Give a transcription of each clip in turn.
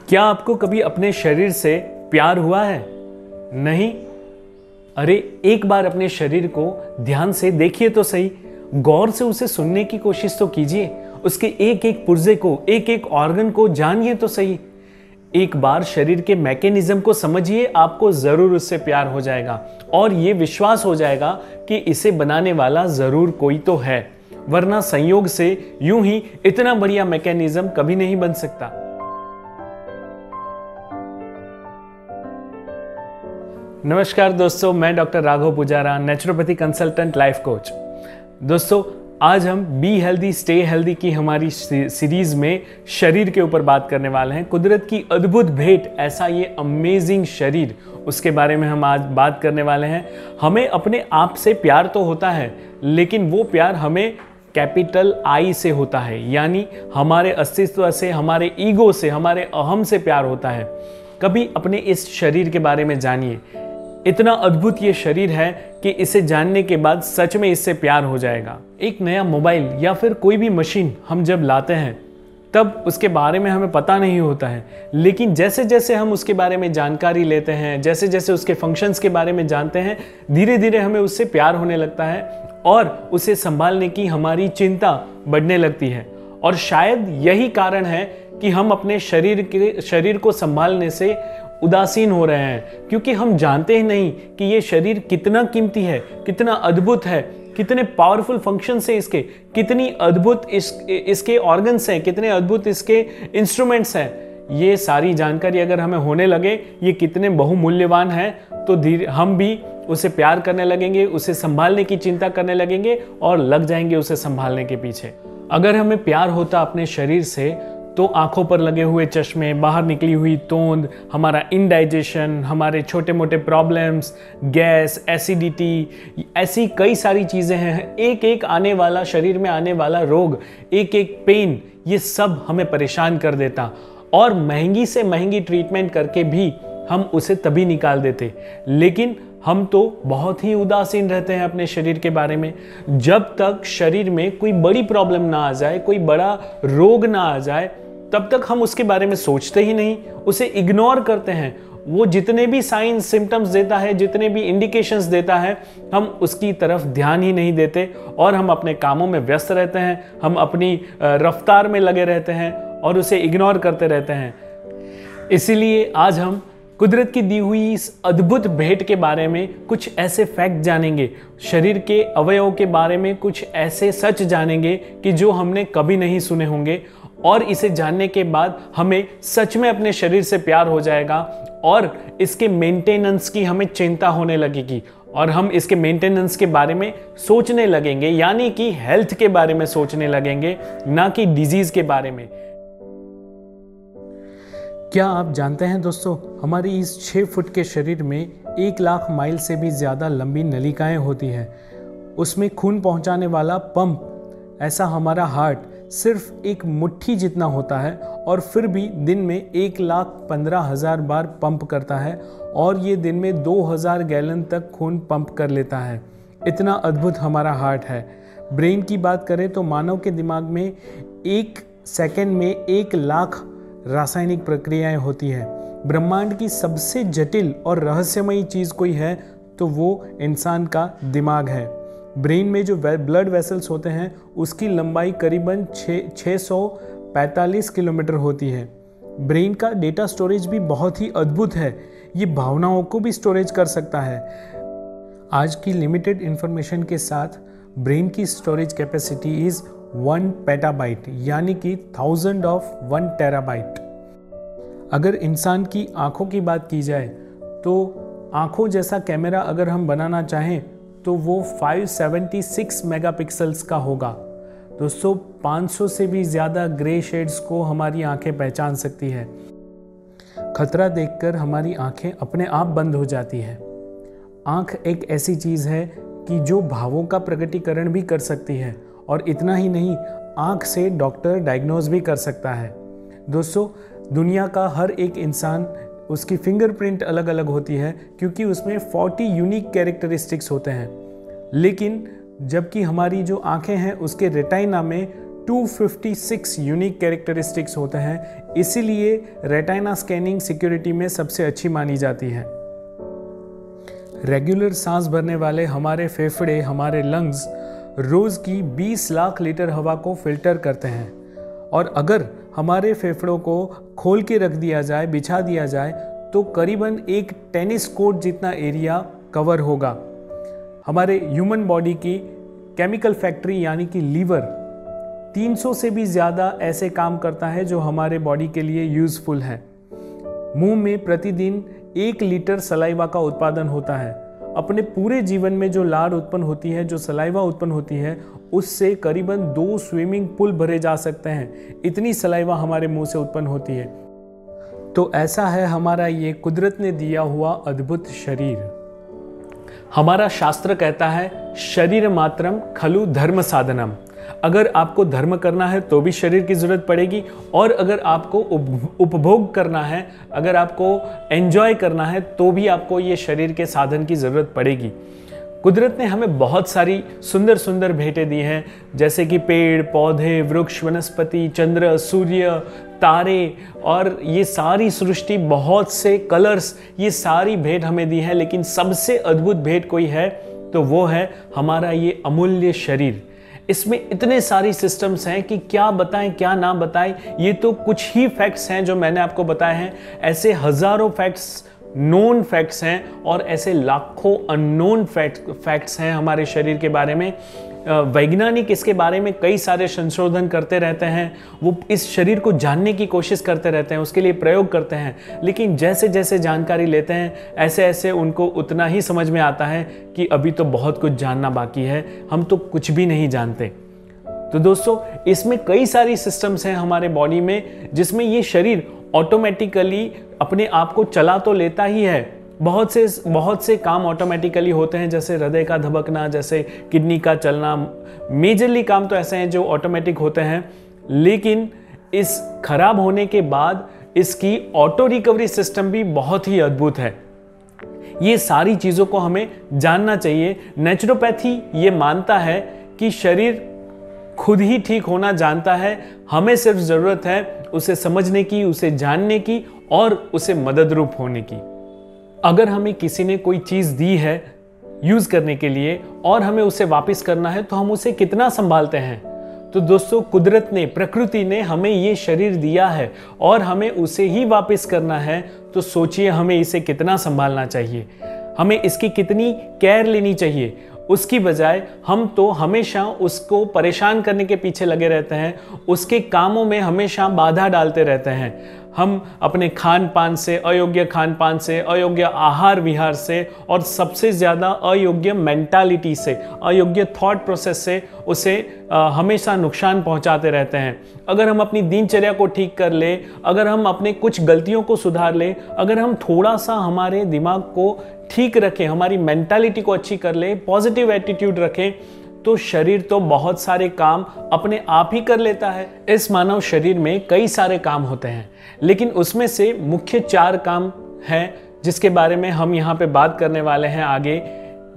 क्या आपको कभी अपने शरीर से प्यार हुआ है? नहीं? अरे एक बार अपने शरीर को ध्यान से देखिए तो सही, गौर से उसे सुनने की कोशिश तो कीजिए, उसके एक एक पुर्जे को, एक एक ऑर्गन को जानिए तो सही। एक बार शरीर के मैकेनिज्म को समझिए, आपको जरूर उससे प्यार हो जाएगा और ये विश्वास हो जाएगा कि इसे बनाने वाला जरूर कोई तो है, वरना संयोग से यूं ही इतना बढ़िया मैकेनिज्म कभी नहीं बन सकता। नमस्कार दोस्तों, मैं doctor Raghav Pujara, naturopathy consultant, life coach. दोस्तों, आज हम बी हेल्दी स्टे हेल्दी की हमारी सीरीज में शरीर के ऊपर बात करने वाले हैं। कुदरत की अद्भुत भेंट, ऐसा ये अमेजिंग शरीर, उसके बारे में हम आज बात करने वाले हैं। हमें अपने आप से प्यार तो होता है, लेकिन वो प्यार हमें कैपिटल आई से होता है, यानी हमारे अस्तित्व से, हमारे ईगो से, हमारे अहम से प्यार होता है। कभी अपने इस शरीर के बारे में जानिए। इतना अद्भुत ये शरीर है कि इसे जानने के बाद सच में इससे प्यार हो जाएगा। एक नया मोबाइल या फिर कोई भी मशीन हम जब लाते हैं तब उसके बारे में हमें पता नहीं होता है, लेकिन जैसे जैसे हम उसके बारे में जानकारी लेते हैं, जैसे जैसे उसके फंक्शंस के बारे में जानते हैं, धीरे धीरे हमें उससे प्यार होने लगता है और उसे संभालने की हमारी चिंता बढ़ने लगती है। और शायद यही कारण है कि हम अपने शरीर को संभालने से उदासीन हो रहे हैं, क्योंकि हम जानते ही नहीं कि ये शरीर कितना कीमती है, कितना अद्भुत है, कितने पावरफुल फंक्शंस हैं इसके, कितनी अद्भुत इसके ऑर्गन्स हैं, कितने अद्भुत इसके इंस्ट्रूमेंट्स हैं। ये सारी जानकारी अगर हमें होने लगे ये कितने बहुमूल्यवान है, तो हम भी उसे प्यार करने लगेंगे, उसे संभालने की चिंता करने लगेंगे और लग जाएंगे उसे संभालने के पीछे। अगर हमें प्यार होता अपने शरीर से तो आंखों पर लगे हुए चश्मे, बाहर निकली हुई तोंद, हमारा इंडाइजेशन, हमारे छोटे मोटे प्रॉब्लम्स, गैस, एसिडिटी, ऐसी कई सारी चीज़ें हैं, एक एक आने वाला, शरीर में आने वाला रोग, एक एक पेन, ये सब हमें परेशान कर देता और महंगी से महंगी ट्रीटमेंट करके भी हम उसे तभी निकाल देते। लेकिन हम तो बहुत ही उदासीन रहते हैं अपने शरीर के बारे में। जब तक शरीर में कोई बड़ी प्रॉब्लम ना आ जाए, कोई बड़ा रोग ना आ जाए, तब तक हम उसके बारे में सोचते ही नहीं, उसे इग्नोर करते हैं। वो जितने भी साइंस सिम्टम्स देता है, जितने भी इंडिकेशंस देता है, हम उसकी तरफ ध्यान ही नहीं देते और हम अपने कामों में व्यस्त रहते हैं, हम अपनी रफ्तार में लगे रहते हैं और उसे इग्नोर करते रहते हैं। इसीलिए आज हम कुदरत की दी हुई इस अद्भुत भेंट के बारे में कुछ ऐसे फैक्ट जानेंगे, शरीर के अवयवों के बारे में कुछ ऐसे सच जानेंगे कि जो हमने कभी नहीं सुने होंगे, और इसे जानने के बाद हमें सच में अपने शरीर से प्यार हो जाएगा और इसके मेंटेनेंस की हमें चिंता होने लगेगी और हम इसके मेंटेनेंस के बारे में सोचने लगेंगे, यानी कि हेल्थ के बारे में सोचने लगेंगे, ना कि डिजीज के बारे में। क्या आप जानते हैं दोस्तों, हमारी इस 6 फुट के शरीर में 1 लाख माइल से भी ज़्यादा लंबी नलिकाएं होती हैं। उसमें खून पहुंचाने वाला पंप, ऐसा हमारा हार्ट सिर्फ एक मुट्ठी जितना होता है और फिर भी दिन में 1,15,000 बार पंप करता है और ये दिन में 2000 गैलन तक खून पंप कर लेता है। इतना अद्भुत हमारा हार्ट है। ब्रेन की बात करें तो मानव के दिमाग में 1 सेकंड में 1 लाख रासायनिक प्रक्रियाएं होती हैं। ब्रह्मांड की सबसे जटिल और रहस्यमयी चीज़ कोई है तो वो इंसान का दिमाग है। ब्रेन में जो ब्लड वेसल्स होते हैं उसकी लंबाई करीबन 645 किलोमीटर होती है। ब्रेन का डेटा स्टोरेज भी बहुत ही अद्भुत है, ये भावनाओं को भी स्टोरेज कर सकता है। आज की लिमिटेड इंफॉर्मेशन के साथ ब्रेन की स्टोरेज कैपेसिटी इज़ 1 पेटाबाइट, यानी कि 1000 ऑफ 1 टेराबाइट। अगर इंसान की आँखों की बात की जाए तो आँखों जैसा कैमरा अगर हम बनाना चाहें तो वो 576 मेगापिक्सल्स का होगा। दोस्तों, 500 से भी ज़्यादा ग्रे शेड्स को हमारी आंखें पहचान सकती है। खतरा देखकर हमारी आंखें अपने आप बंद हो जाती हैं। आंख एक ऐसी चीज़ है कि जो भावों का प्रकटीकरण भी कर सकती है, और इतना ही नहीं, आंख से डॉक्टर डायग्नोज भी कर सकता है। दोस्तों, दुनिया का हर एक इंसान, उसकी फिंगरप्रिंट अलग अलग होती है क्योंकि उसमें 40 यूनिक कैरेक्टरिस्टिक्स होते हैं, लेकिन जबकि हमारी जो आंखें हैं उसके रेटाइना में 256 यूनिक कैरेक्टरिस्टिक्स होते हैं, इसीलिए रेटिना स्कैनिंग सिक्योरिटी में सबसे अच्छी मानी जाती है। रेगुलर सांस भरने वाले हमारे फेफड़े, हमारे लंग्स रोज की 20 लाख लीटर हवा को फिल्टर करते हैं, और अगर हमारे फेफड़ों को खोल के रख दिया जाए, बिछा दिया जाए, तो करीबन एक टेनिस कोर्ट जितना एरिया कवर होगा। हमारे ह्यूमन बॉडी की केमिकल फैक्ट्री यानी कि लीवर 300 से भी ज़्यादा ऐसे काम करता है जो हमारे बॉडी के लिए यूज़फुल है। मुंह में प्रतिदिन 1 लीटर सलाइवा का उत्पादन होता है। अपने पूरे जीवन में जो लार उत्पन्न होती है, जो सलाइवा उत्पन्न होती है, उससे करीबन 2 स्विमिंग पूल भरे जा सकते हैं। इतनी सलाइवा हमारे मुंह से उत्पन्न होती है। तो ऐसा है हमारा ये कुदरत ने दिया हुआ अद्भुत शरीर। हमारा शास्त्र कहता है शरीर मात्रम खलु धर्म साधनम। अगर आपको धर्म करना है तो भी शरीर की जरूरत पड़ेगी, और अगर आपको उपभोग करना है, अगर आपको एंजॉय करना है, तो भी आपको ये शरीर के साधन की जरूरत पड़ेगी। कुदरत ने हमें बहुत सारी सुंदर सुंदर भेंटें दी हैं, जैसे कि पेड़ पौधे, वृक्ष, वनस्पति, चंद्र, सूर्य, तारे, और ये सारी सृष्टि, बहुत से कलर्स, ये सारी भेंट हमें दी है। लेकिन सबसे अद्भुत भेंट कोई है तो वो है हमारा ये अमूल्य शरीर। इसमें इतने सारी सिस्टम्स हैं कि क्या बताएं क्या ना बताएं। ये तो कुछ ही फैक्ट्स हैं जो मैंने आपको बताए हैं। ऐसे हजारों फैक्ट्स, नोन फैक्ट्स हैं, और ऐसे लाखों अननोन फैक्ट्स हैं हमारे शरीर के बारे में। वैज्ञानिक इसके बारे में कई सारे संशोधन करते रहते हैं, वो इस शरीर को जानने की कोशिश करते रहते हैं, उसके लिए प्रयोग करते हैं। लेकिन जैसे जैसे जानकारी लेते हैं, ऐसे ऐसे उनको उतना ही समझ में आता है कि अभी तो बहुत कुछ जानना बाकी है, हम तो कुछ भी नहीं जानते। तो दोस्तों, इसमें कई सारी सिस्टम्स हैं हमारे बॉडी में, जिसमें ये शरीर ऑटोमेटिकली अपने आप को चला तो लेता ही है। बहुत से काम ऑटोमेटिकली होते हैं, जैसे हृदय का धबकना, जैसे किडनी का चलना। मेजरली काम तो ऐसे हैं जो ऑटोमेटिक होते हैं, लेकिन इस खराब होने के बाद इसकी ऑटो रिकवरी सिस्टम भी बहुत ही अद्भुत है। ये सारी चीज़ों को हमें जानना चाहिए। नेचुरोपैथी ये मानता है कि शरीर खुद ही ठीक होना जानता है, हमें सिर्फ ज़रूरत है उसे समझने की, उसे जानने की, और उसे मदद रूप होने की। अगर हमें किसी ने कोई चीज़ दी है यूज़ करने के लिए और हमें उसे वापस करना है, तो हम उसे कितना संभालते हैं। तो दोस्तों, कुदरत ने, प्रकृति ने हमें ये शरीर दिया है और हमें उसे ही वापस करना है, तो सोचिए हमें इसे कितना संभालना चाहिए, हमें इसकी कितनी केयर लेनी चाहिए। उसकी बजाय हम तो हमेशा उसको परेशान करने के पीछे लगे रहते हैं, उसके कामों में हमेशा बाधा डालते रहते हैं। हम अपने खान पान से, अयोग्य खान पान से, अयोग्य आहार विहार से, और सबसे ज़्यादा अयोग्य मेंटालिटी से, अयोग्य थॉट प्रोसेस से उसे हमेशा नुकसान पहुंचाते रहते हैं। अगर हम अपनी दिनचर्या को ठीक कर ले, अगर हम अपने कुछ गलतियों को सुधार ले, अगर हम थोड़ा सा हमारे दिमाग को ठीक रखें, हमारी मेंटालिटी को अच्छी कर ले, पॉजिटिव एटीट्यूड रखें, तो शरीर तो बहुत सारे काम अपने आप ही कर लेता है। इस मानव शरीर में कई सारे काम होते हैं, लेकिन उसमें से मुख्य 4 काम हैं जिसके बारे में हम यहाँ पे बात करने वाले हैं आगे।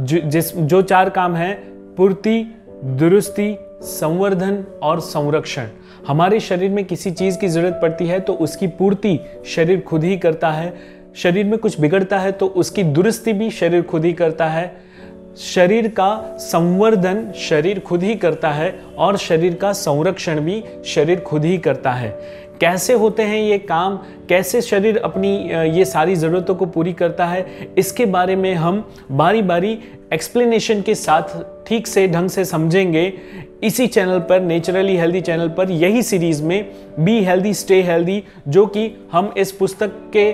जो 4 काम हैं: पूर्ति, दुरुस्ती, संवर्धन और संरक्षण। हमारे शरीर में किसी चीज़ की जरूरत पड़ती है तो उसकी पूर्ति शरीर खुद ही करता है। शरीर में कुछ बिगड़ता है तो उसकी दुरुस्ती भी शरीर खुद ही करता है। शरीर का संवर्धन शरीर खुद ही करता है, और शरीर का संरक्षण भी शरीर खुद ही करता है। कैसे होते हैं ये काम, कैसे शरीर अपनी ये सारी ज़रूरतों को पूरी करता है, इसके बारे में हम बारी बारी एक्सप्लेनेशन के साथ ठीक से ढंग से समझेंगे इसी चैनल पर, नेचुरली हेल्दी चैनल पर, यही सीरीज़ में बी हेल्दी स्टे हेल्दी, जो कि हम इस पुस्तक के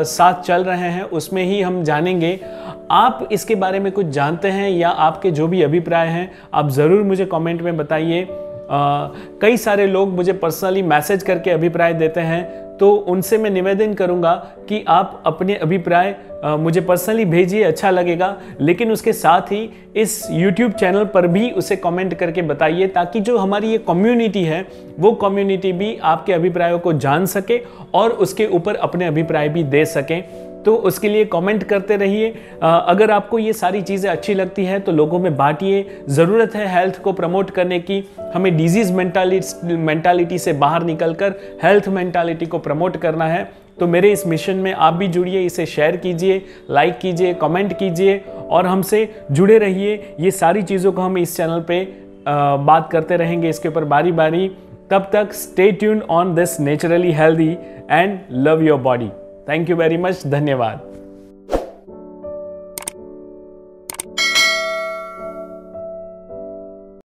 साथ चल रहे हैं, उसमें ही हम जानेंगे। आप इसके बारे में कुछ जानते हैं या आपके जो भी अभिप्राय हैं, आप ज़रूर मुझे कमेंट में बताइए। कई सारे लोग मुझे पर्सनली मैसेज करके अभिप्राय देते हैं, तो उनसे मैं निवेदन करूंगा कि आप अपने अभिप्राय मुझे पर्सनली भेजिए, अच्छा लगेगा। लेकिन उसके साथ ही इस YouTube चैनल पर भी उसे कमेंट करके बताइए, ताकि जो हमारी ये कम्युनिटी है, वो कम्युनिटी भी आपके अभिप्रायों को जान सके और उसके ऊपर अपने अभिप्राय भी दे सकें। तो उसके लिए कमेंट करते रहिए। अगर आपको ये सारी चीज़ें अच्छी लगती हैं तो लोगों में बांटिए। ज़रूरत है हेल्थ को प्रमोट करने की। हमें डिजीज़ मेंटालिटी से बाहर निकलकर हेल्थ मेंटालिटी को प्रमोट करना है। तो मेरे इस मिशन में आप भी जुड़िए, इसे शेयर कीजिए, लाइक कीजिए, कमेंट कीजिए और हमसे जुड़े रहिए। ये सारी चीज़ों को हम इस चैनल पे बात करते रहेंगे इसके ऊपर बारी बारी। तब तक stay tuned on this naturally healthy and love your body. Thank you very much. धन्यवाद।